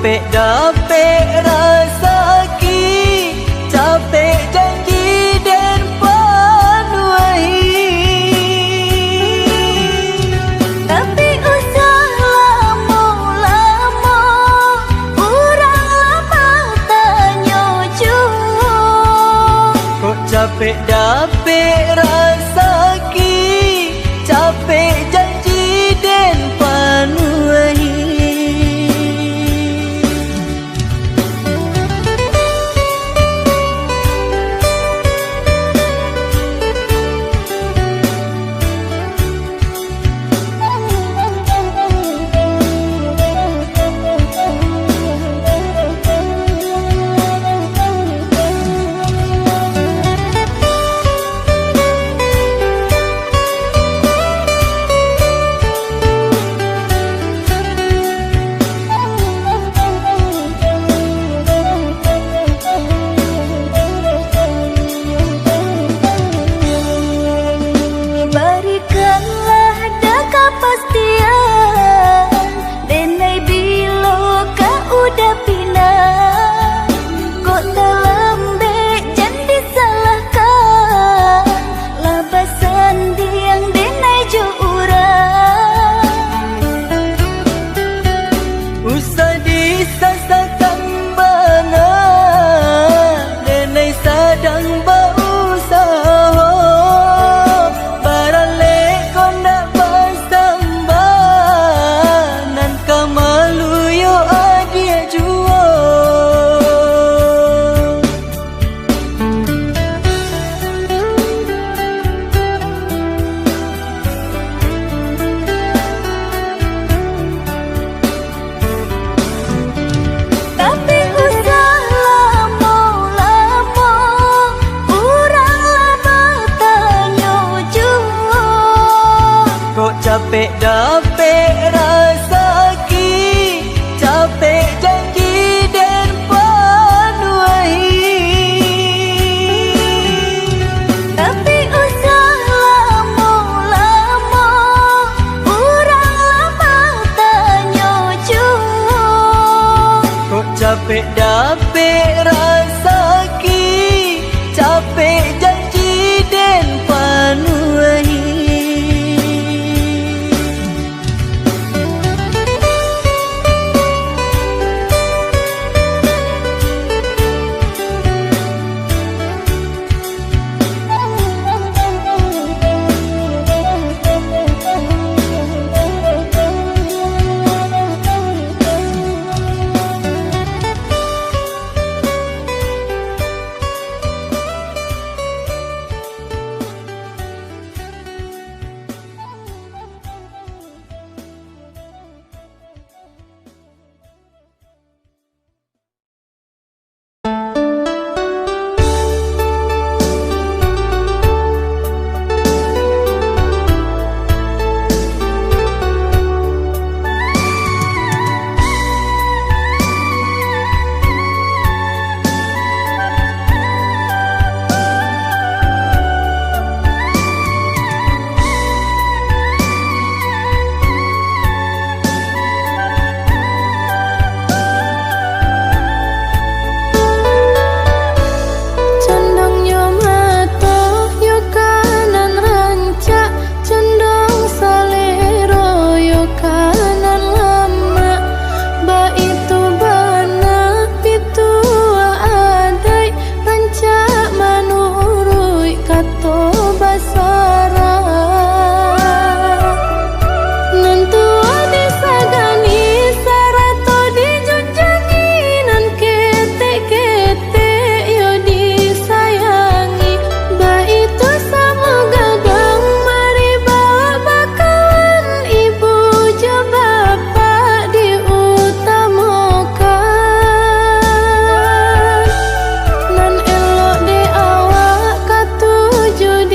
capek dapet rasa ki, capek janji dan panuahi. Tapi usah lama-lama, urang lama tanya jua. Kok capek dapet rasa ki, capek janji dan panuahi. Berikanlah dah kepastian, denai bila kau udah pindah. Kok terlembek jangan disalahkan, labasan diang denai jo urang. Usah disasakan bana, denai sadang berusaha. Tapi usah lama-lama, urang lama tanya jua. Kok capek dapet rasa ki, capek janji dan panuahi. Tapi usah lama-lama, urang lama tanya jua. Kok capek dapet rasa ki, capek janji dan panuahi. Judi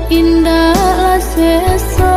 indahlah seso.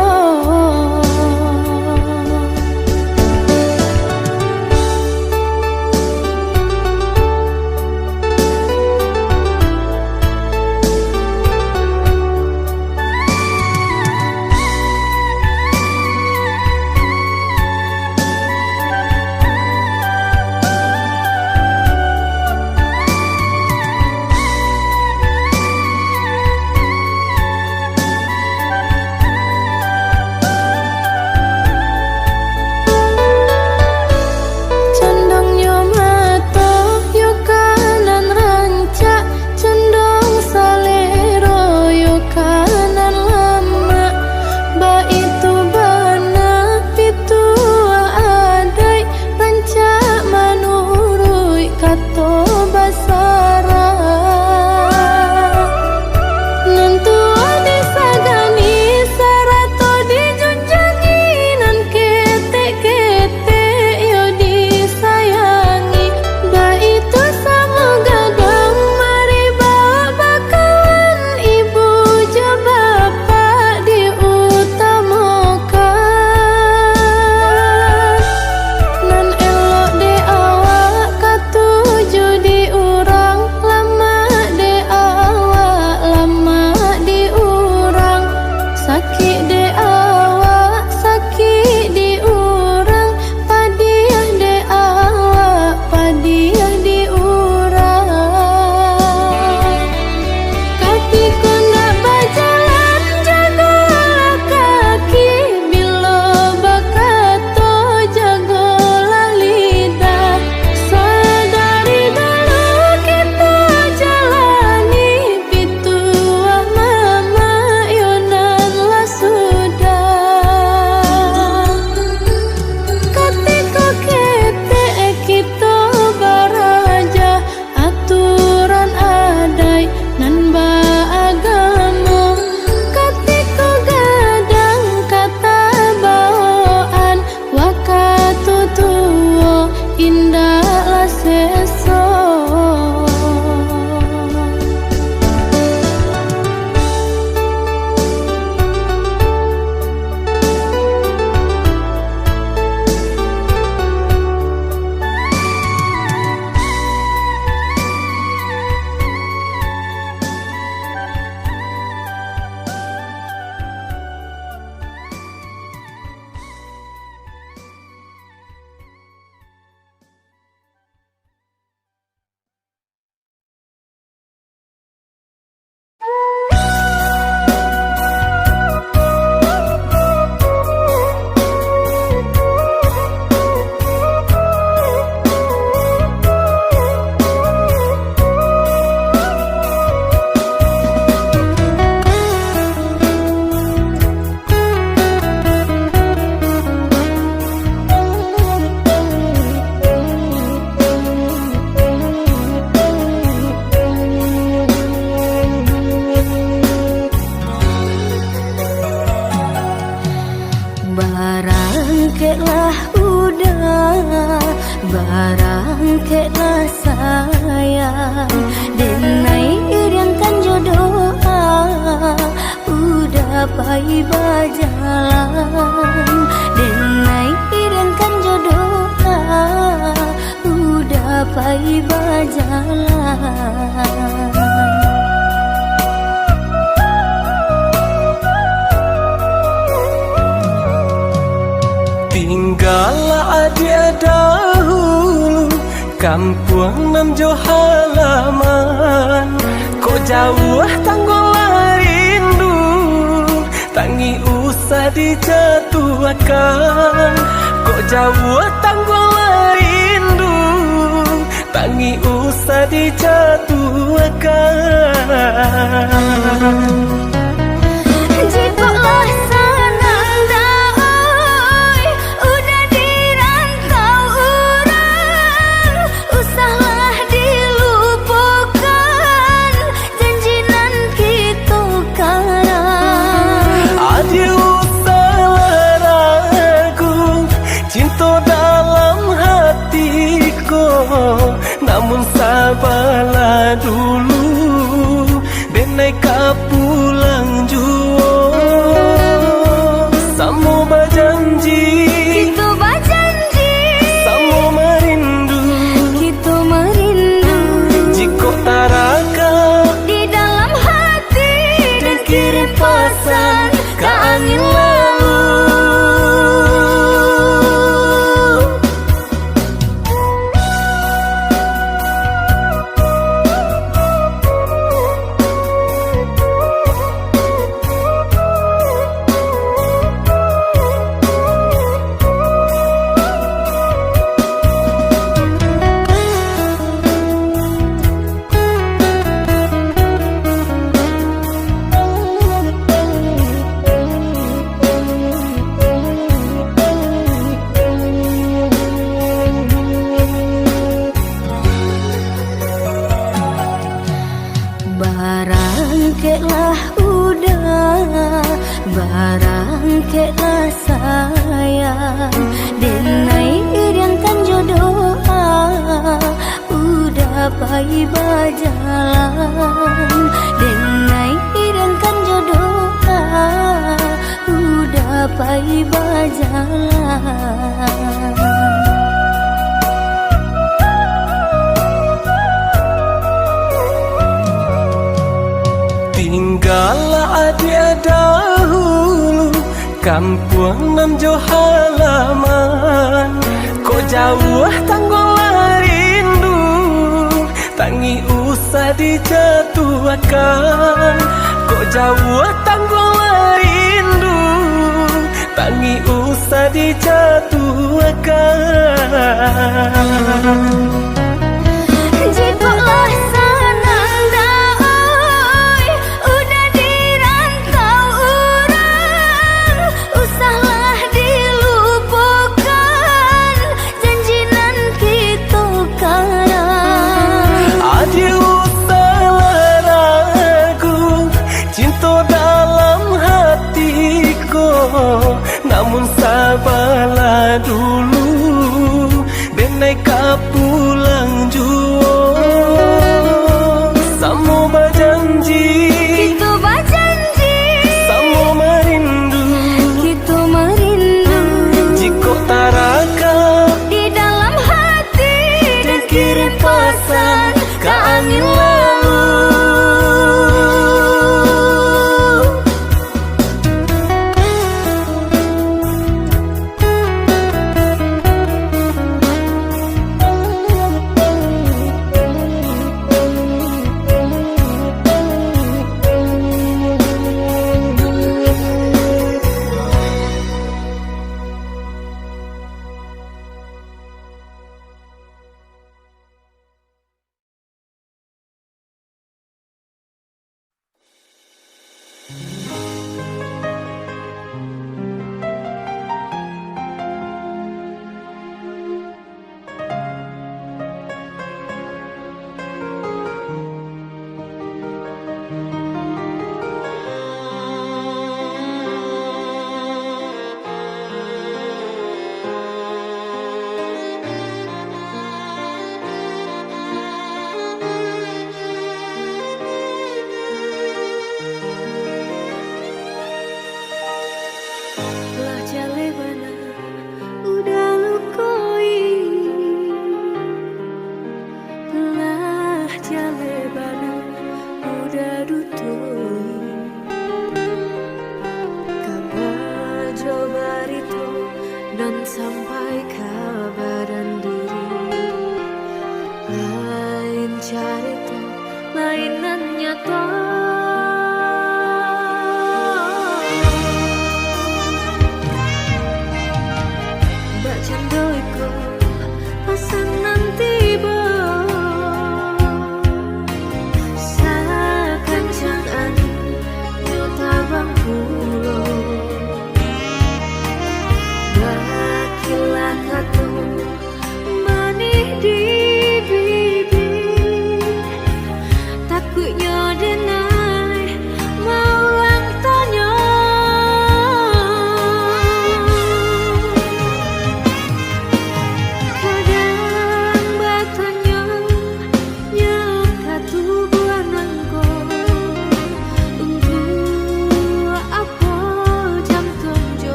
Barangkelah udah, barangkelah sayang, denai iriankan jodoh udah pai berjalan, denai iriankan jodoh udah pai berjalan. Tinggallah dia dahulu kampung nan jauh halaman, kok jauh tanggolah rindu, tangi usah dijatuhkan, kok jauh tanggolah rindu, tangi usah dijatuhkan. Jikalau senang daoi udah dirantau orang, usahlah dilupakan janji nan kita karang. Aduh usahlah ragu cinta dalam hatiku, namun sabarlah dulu dan naik ka pulang juo. Samo berjanji, Kita berjanji, samo merindu, kita merindu jika taraka di dalam hati dan kirim pesan ke angin lalu. Barangkelah udah, barangkelah sayang, denai iriangkan jodoh, udah pai berjalan. Denai iriangkan jodoh, udah pai berjalan. Tinggallah adik dahulu kampung nan jauh halaman. Kau jauh tanggul rindu, tangi usah dijatuhkan. Kau jauh tanggul rindu, tangi usah dijatuhkan. Jikalau senang daoi, udah dirantau orang, usahlah dilupakan janji nan kita karang. Adik usahlah ragu, cinta dalam hatiku, namun sabarlah dulu, dan naik ka pulang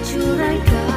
curahkan